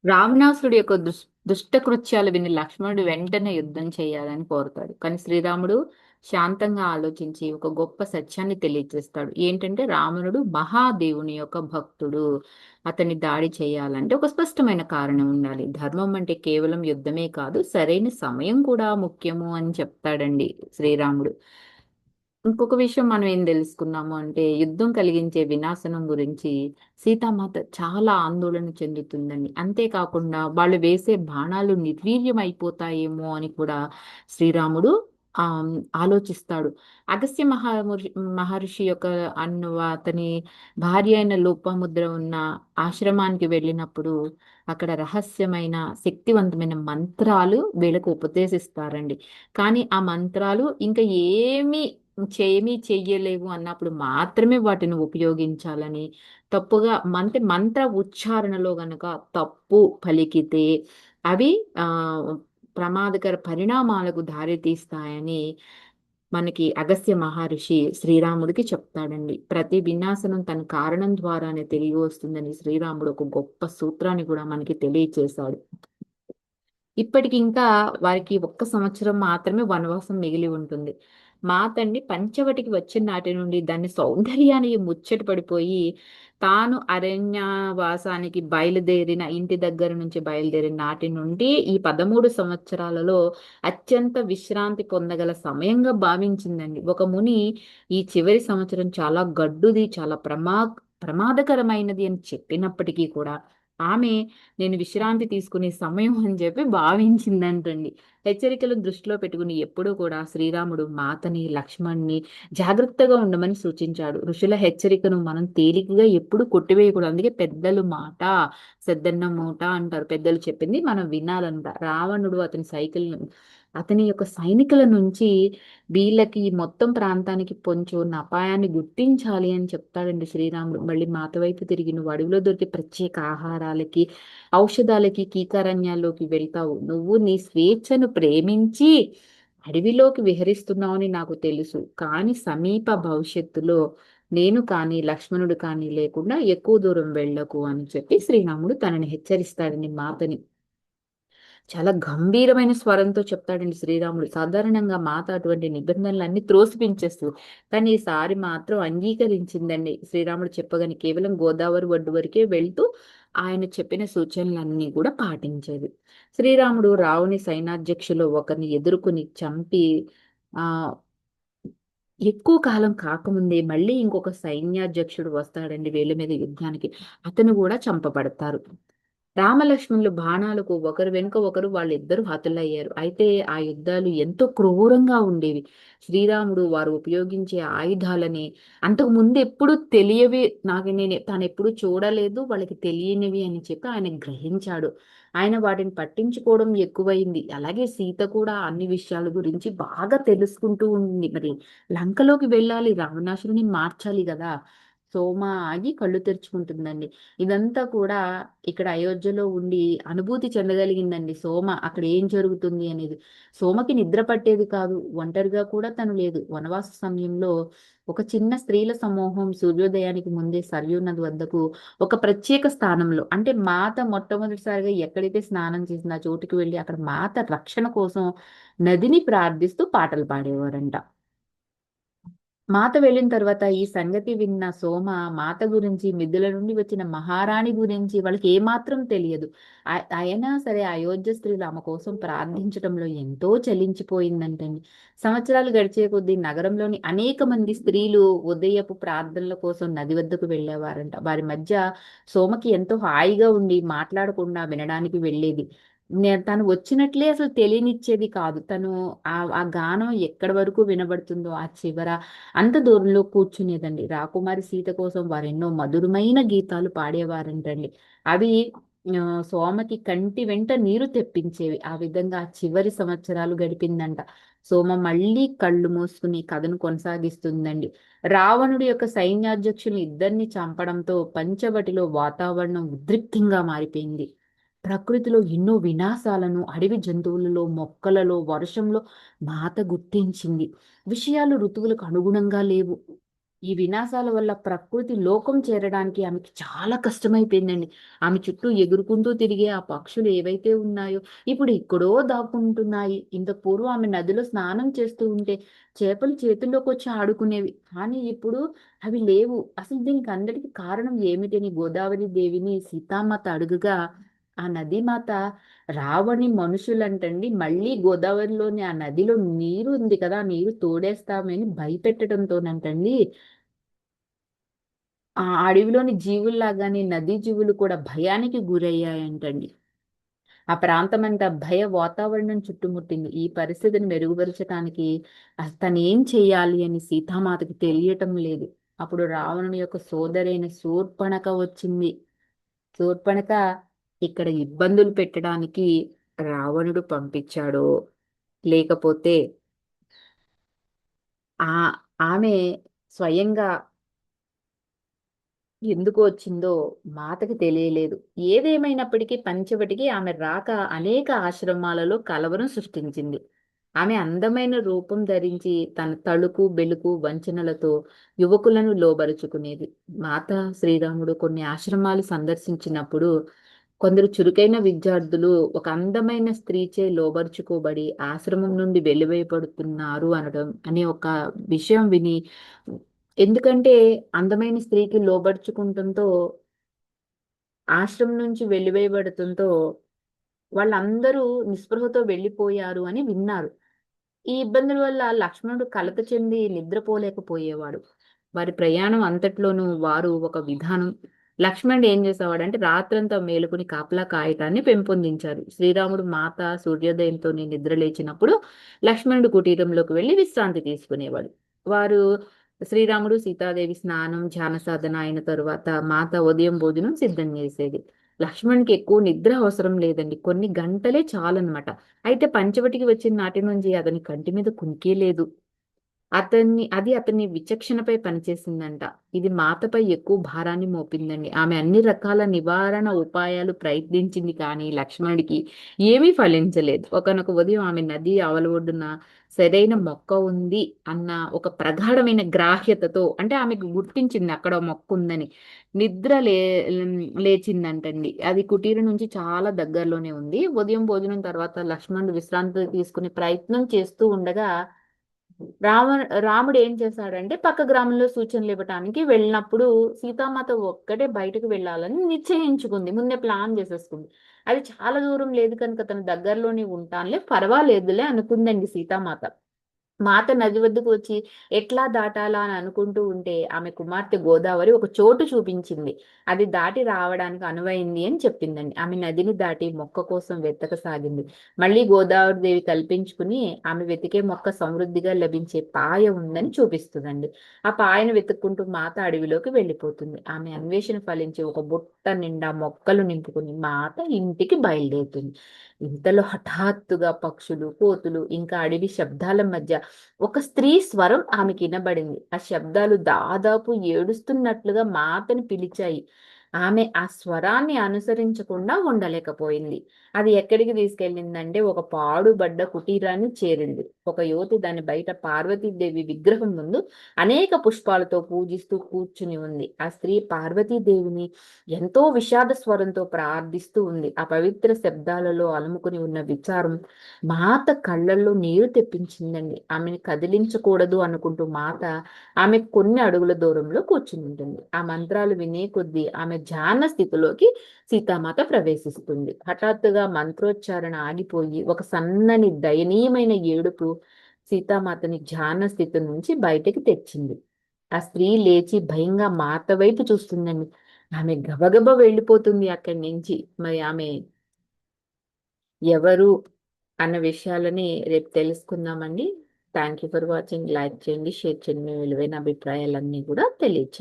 రావణాసురుడి యొక్క దుష్ట కృత్యాలు విని లక్ష్మణుడు వెంటనే యుద్ధం చేయాలని కోరుతాడు. కానీ శ్రీరాముడు శాంతంగా ఆలోచించి ఒక గొప్ప సత్యాన్ని తెలియజేస్తాడు. ఏంటంటే రావణుడు మహాదేవుని యొక్క భక్తుడు. అతన్ని దాడి చేయాలంటే ఒక స్పష్టమైన కారణం ఉండాలి. ధర్మం అంటే కేవలం యుద్ధమే కాదు, సరైన సమయం కూడా ముఖ్యము అని చెప్తాడండి శ్రీరాముడు. ఇంకొక విషయం మనం ఏం తెలుసుకున్నాము అంటే యుద్ధం కలిగించే వినాశనం గురించి సీతామాత చాలా ఆందోళన చెందుతుందండి. అంతేకాకుండా వాళ్ళు వేసే బాణాలు నిర్వీర్యం అయిపోతాయేమో అని కూడా శ్రీరాముడు ఆ ఆలోచిస్తాడు. అగస్త్య మహర్షి యొక్క అతని భార్య అయిన లోపముద్ర ఉన్న ఆశ్రమానికి వెళ్ళినప్పుడు అక్కడ రహస్యమైన శక్తివంతమైన మంత్రాలు వీళ్ళకు ఉపదేశిస్తారండి. కానీ ఆ మంత్రాలు ఇంకా ఏమీ చెయ్యలేవు అన్నప్పుడు మాత్రమే వాటిని ఉపయోగించాలని, తప్పుగా మంత్ర ఉచ్చారణలో గనక తప్పు పలికితే అవి ఆ ప్రమాదకర పరిణామాలకు దారి తీస్తాయని మనకి అగస్త్య మహర్షి శ్రీరాముడికి చెప్తాడండి. ప్రతి వినాశనం తన కారణం ద్వారానే తిరిగి వస్తుందని శ్రీరాముడు ఒక గొప్ప సూత్రాన్ని కూడా మనకి తెలియచేశాడు. ఇప్పటికి ఇంకా వారికి ఒక్క సంవత్సరం మాత్రమే వనవాసం మిగిలి ఉంటుంది. మాతండి పంచవటికి వచ్చిన నాటి నుండి దాని సౌందర్యానికి ముచ్చట పడిపోయి తాను అరణ్యవాసానికి బయలుదేరిన ఇంటి దగ్గర నుంచి బయలుదేరిన నాటి నుండి ఈ 13 సంవత్సరాలలో అత్యంత విశ్రాంతి పొందగల సమయంగా భావించిందండి. ఒక ముని ఈ చివరి సంవత్సరం చాలా గడ్డుది, చాలా ప్రమాదకరమైనది అని చెప్పినప్పటికీ కూడా ఆమె నేను విశ్రాంతి తీసుకునే సమయం అని చెప్పి భావించిందంటండి. హెచ్చరికలను దృష్టిలో పెట్టుకుని ఎప్పుడూ కూడా శ్రీరాముడు మాతని లక్ష్మణ్ణి జాగ్రత్తగా ఉండమని సూచించాడు. ఋషుల హెచ్చరికను మనం తేలికగా ఎప్పుడు కొట్టివేయకూడదు. అందుకే పెద్దలు మాట సెద్దన్న మూట అంటారు. పెద్దలు చెప్పింది మనం వినాలంట. రావణుడు అతని యొక్క సైనికుల నుంచి వీళ్ళకి ఈ మొత్తం ప్రాంతానికి పొంచి ఉన్న అపాయాన్ని గుర్తించాలి అని చెప్తాడండి శ్రీరాముడు. మళ్ళీ మాత వైపు తిరిగి నువ్వు అడవిలో దొరికే ప్రత్యేక ఆహారాలకి ఔషధాలకి కీకారణ్యాల్లోకి వెళ్తావు. నువ్వు నీ స్వేచ్ఛను ప్రేమించి అడవిలోకి విహరిస్తున్నావని నాకు తెలుసు. కానీ సమీప భవిష్యత్తులో నేను కానీ లక్ష్మణుడు కానీ లేకుండా ఎక్కువ దూరం వెళ్ళకు అని చెప్పి శ్రీరాముడు తనని హెచ్చరిస్తాడని మాతని. చాలా గంభీరమైన స్వరంతో చెప్తాడండి శ్రీరాముడు. సాధారణంగా మాత అటువంటి నిబంధనలన్నీ త్రోసిపించేస్తుంది. కానీ ఈసారి మాత్రం అంగీకరించిందండి. శ్రీరాముడు చెప్పగానే కేవలం గోదావరి ఒడ్డు వరకే వెళ్తూ ఆయన చెప్పిన సూచనలన్నీ కూడా పాటించేది. శ్రీరాముడు రావుని సైన్యాధ్యక్షులు ఒకరిని ఎదుర్కొని చంపి ఆ ఎక్కువ కాలం కాకముందే మళ్ళీ ఇంకొక సైన్యాధ్యక్షుడు వస్తాడండి వీళ్ళ మీద యుద్ధానికి. అతను కూడా చంపబడతారు. రామలక్ష్మణులు బాణాలకు ఒకరు వెనుక ఒకరు వాళ్ళిద్దరూ హతులయ్యారు. అయితే ఆ యుద్ధాలు ఎంతో క్రూరంగా ఉండేవి. శ్రీరాముడు వారు ఉపయోగించే ఆయుధాలని అంతకు ముందు ఎప్పుడు తెలియవి, తాను ఎప్పుడు చూడలేదు, వాళ్ళకి తెలియనివి అని చెప్పి ఆయన గ్రహించాడు. ఆయన వాటిని పట్టించుకోవడం ఎక్కువైంది. అలాగే సీత కూడా అన్ని విషయాల గురించి బాగా తెలుసుకుంటూ ఉంది. మరి లంకలోకి వెళ్ళాలి, రావణాసురుని మార్చాలి కదా. సోమ ఆగి కళ్ళు తెరుచుకుంటుందండి. ఇదంతా కూడా ఇక్కడ అయోధ్యలో ఉండి అనుభూతి చెందగలిగిందండి సోమ. అక్కడ ఏం జరుగుతుంది అనేది. సోమకి నిద్ర పట్టేది కాదు. ఒంటరిగా కూడా తను లేదు. వనవాస సమయంలో ఒక చిన్న స్త్రీల సమూహం సూర్యోదయానికి ముందే సరయూ నది వద్దకు ఒక ప్రత్యేక స్థానంలో, అంటే మాత మొట్టమొదటిసారిగా ఎక్కడైతే స్నానం చేసిందో ఆ చోటుకి వెళ్ళి అక్కడ మాత రక్షణ కోసం నదిని ప్రార్థిస్తూ పాటలు పాడేవారంట. మాత వెళ్ళిన తర్వాత ఈ సంగతి విన్న సోమ మాత గురించి, మిద్దుల నుండి వచ్చిన మహారాణి గురించి వాళ్ళకి ఏమాత్రం తెలియదు. అయినా సరే అయోధ్య స్త్రీలు ఆమె కోసం ప్రార్థించడంలో ఎంతో చలించిపోయిందంటండి. సంవత్సరాలు గడిచే కొద్దీ నగరంలోని అనేక మంది స్త్రీలు ఉదయపు ప్రార్థనల కోసం నది వద్దకు వెళ్ళేవారంట. వారి మధ్య సోమకి ఎంతో హాయిగా ఉండి మాట్లాడకుండా వినడానికి వెళ్ళేది. తను వచ్చినట్లే అసలు తెలియనిచ్చేది కాదు. తను ఆ గానం ఎక్కడి వరకు వినబడుతుందో ఆ చివర అంత దూరంలో కూర్చునేదండి. రాకుమారి సీత కోసం వారెన్నో మధురమైన గీతాలు పాడేవారంటండి. అవి సోమకి కంటి వెంట నీరు తెప్పించేవి. ఆ విధంగా ఆ చివరి సంవత్సరాలు గడిపిందంట. సోమ మళ్ళీ కళ్ళు మూసుకుని కథను కొనసాగిస్తుందండి. రావణుడి యొక్క సైన్యాధ్యక్షులు ఇద్దరిని చంపడంతో పంచవటిలో వాతావరణం ఉద్రిక్తంగా మారిపోయింది. ప్రకృతిలో ఎన్నో వినాశాలను, అడవి జంతువులలో, మొక్కలలో, వర్షంలో మాత గుర్తించింది. విషయాలు ఋతువులకు అనుగుణంగా లేవు. ఈ వినాశాల వల్ల ప్రకృతి లోకం చేరడానికి ఆమెకి చాలా కష్టమైపోయిందండి. ఆమె చుట్టూ ఎగురుకుంటూ తిరిగే ఆ పక్షులు ఏవైతే ఉన్నాయో ఇప్పుడు ఎక్కడో దాక్కుంటున్నాయి. ఇంత పూర్వం ఆమె నదిలో స్నానం చేస్తూ ఉంటే చేపలు చేతుల్లోకి వచ్చి ఆడుకునేవి. కానీ ఇప్పుడు అవి లేవు. అసలు దీనికి అందరికి కారణం ఏమిటని గోదావరి దేవిని సీతామాత అడుగుగా ఆ నదీమాత రావణి మనుషులంటండి మళ్ళీ గోదావరిలోని ఆ నదిలో నీరు ఉంది కదా, ఆ నీరు తోడేస్తామని భయపెట్టడంతోనంటండి ఆ అడవిలోని జీవుల్లాగానే నదీ జీవులు కూడా భయానికి గురయ్యాయంటండి. ఆ ప్రాంతమంతా భయ వాతావరణం చుట్టుముట్టింది. ఈ పరిస్థితిని మెరుగుపరచడానికి తను ఏం చెయ్యాలి అని సీతామాతకి తెలియటం లేదు. అప్పుడు రావణుని యొక్క సోదరైన శూర్పణఖ వచ్చింది. శూర్పణఖ ఇక్కడ ఇబ్బందులు పెట్టడానికి రావణుడు పంపించాడో లేకపోతే ఆ ఆమె స్వయంగా ఎందుకు వచ్చిందో మాతకి తెలియలేదు. ఏదేమైనప్పటికీ పంచవటికి ఆమె రాక అనేక ఆశ్రమాలలో కలవరం సృష్టించింది. ఆమె అందమైన రూపం ధరించి తన తళుకు బెలుకు వంచనలతో యువకులను లోబరుచుకునేది. మాత శ్రీరాముడు కొన్ని ఆశ్రమాలు సందర్శించినప్పుడు కొందరు చురుకైన విద్యార్థులు ఒక అందమైన స్త్రీచే లోబరుచుకోబడి ఆశ్రమం నుండి వెలివేయబడుతున్నారు అనడం అనే ఒక విషయం విని, ఎందుకంటే అందమైన స్త్రీకి లోబరుచుకుంటంతో ఆశ్రమం నుంచి వెలివేయబడుతుంతో వాళ్ళందరూ నిస్పృహతో వెళ్ళిపోయారు అని విన్నారు. ఈ ఇబ్బందుల వల్ల లక్ష్మణుడు కలత చెంది నిద్రపోలేకపోయేవాడు. వారి ప్రయాణం అంతట్లోనూ వారు ఒక విధానం లక్ష్మణుడు ఏం చేసేవాడంటే రాత్రంతా మేలుకుని కాపలా కాయటాన్ని పెంపొందించారు. శ్రీరాముడు మాత సూర్యోదయంతో నిద్ర లేచినప్పుడు లక్ష్మణుడు కుటీరంలోకి వెళ్లి విశ్రాంతి తీసుకునేవాడు. వారు శ్రీరాముడు సీతాదేవి స్నానం ధ్యాన సాధన అయిన తరువాత మాత ఉదయం భోజనం సిద్ధం చేసేది. లక్ష్మణ్కి ఎక్కువ నిద్ర అవసరం లేదండి, కొన్ని గంటలే చాలన్నమాట. అయితే పంచవటికి వచ్చిన నాటి నుంచి అతని కంటి మీద కునికే లేదు. అతని విచక్షణపై పనిచేసిందంట. ఇది మాతపై ఎక్కువ భారాన్ని మోపిందండి. ఆమె అన్ని రకాల నివారణ ఉపాయాలు ప్రయత్నించింది కానీ లక్ష్మణుడికి ఏమీ ఫలించలేదు. ఒకనొక ఉదయం ఆమె నది ఆవల ఒడ్డున సరైన మొక్క ఉంది అన్న ఒక ప్రగాఢమైన గ్రాహ్యతతో, అంటే ఆమెకు గుర్తించింది అక్కడ మొక్క ఉందని, నిద్ర లేచిందంటండి. అది కుటీరం నుంచి చాలా దగ్గరలోనే ఉంది. ఉదయం భోజనం తర్వాత లక్ష్మణుడు విశ్రాంతి తీసుకునే ప్రయత్నం చేస్తూ ఉండగా రాముడు ఏం చేశాడంటే పక్క గ్రామంలో సూచనలు ఇవ్వటానికి వెళ్ళినప్పుడు సీతామాత ఒక్కటే బయటకు వెళ్ళాలని నిశ్చయించుకుంది. ముందే ప్లాన్ చేసేసుకుంది. అది చాలా దూరం లేదు కనుక తన దగ్గరలోనే ఉంటానులే, పర్వాలేదులే అనుకుందండి సీతామాత. మాత నది వద్దకు వచ్చి ఎట్లా దాటాలా అని అనుకుంటూ ఉంటే ఆమె కుమార్తె గోదావరి ఒక చోటు చూపించింది. అది దాటి రావడానికి అనువైంది అని చెప్పిందండి. ఆమె నదిని దాటి మొక్క కోసం వెతకసాగింది. మళ్ళీ గోదావరి దేవి కల్పించుకుని ఆమె వెతికే మొక్క సమృద్ధిగా లభించే పాయ ఉందని చూపిస్తుందండి. ఆ పాయను వెతుక్కుంటూ మాత అడవిలోకి వెళ్ళిపోతుంది. ఆమె అన్వేషణ ఫలించి ఒక బుట్ట నిండా మొక్కలు నింపుకుని మాత ఇంటికి బయలుదేరుతుంది. ఇంతలో హఠాత్తుగా పక్షులు కోతులు ఇంకా అడవి శబ్దాల మధ్య ఒక స్త్రీ స్వరం ఆమెకి వినబడింది. ఆ శబ్దాలు దాదాపు ఏడుస్తున్నట్లుగా మాతని పిలిచాయి. ఆమె ఆ స్వరాన్ని అనుసరించకుండా ఉండలేకపోయింది. అది ఎక్కడికి తీసుకెళ్ళిందంటే ఒక పాడుబడ్డ కుటీరాన్ని చేరింది. ఒక యువతి దాని బయట పార్వతీదేవి విగ్రహం ముందు అనేక పుష్పాలతో పూజిస్తూ కూర్చుని ఉంది. ఆ స్త్రీ పార్వతీదేవిని ఎంతో విషాద స్వరంతో ప్రార్థిస్తూ ఉంది. ఆ పవిత్ర శబ్దాలలో అలుముకుని ఉన్న విచారం మాత కళ్ళల్లో నీరు తెప్పించిందండి. ఆమెను కదిలించకూడదు అనుకుంటూ మాత ఆమె కొన్ని అడుగుల దూరంలో కూర్చుని ఉంటుంది. ఆ మంత్రాలు వినే కొద్దీ ఆమె ధ్యాన స్థితిలోకి సీతామాత ప్రవేశిస్తుంది. హఠాత్తుగా మంత్రోచ్చారణ ఆగిపోయి ఒక సన్నని దయనీయమైన ఏడుపు సీతామాతని ధ్యాన స్థితి నుంచి బయటకి తెచ్చింది. ఆ స్త్రీ లేచి భయంగా మాత వైపు చూస్తుందండి. ఆమె గబగబ వెళ్ళిపోతుంది అక్కడి నుంచి. మరి ఆమె ఎవరు అన్న విషయాలని రేపు తెలుసుకుందామండి. Thank you for watching. Like చేయండి, షేర్ చేయండి, మీ విలువైన అభిప్రాయాలన్నీ కూడా తెలియచేయండి.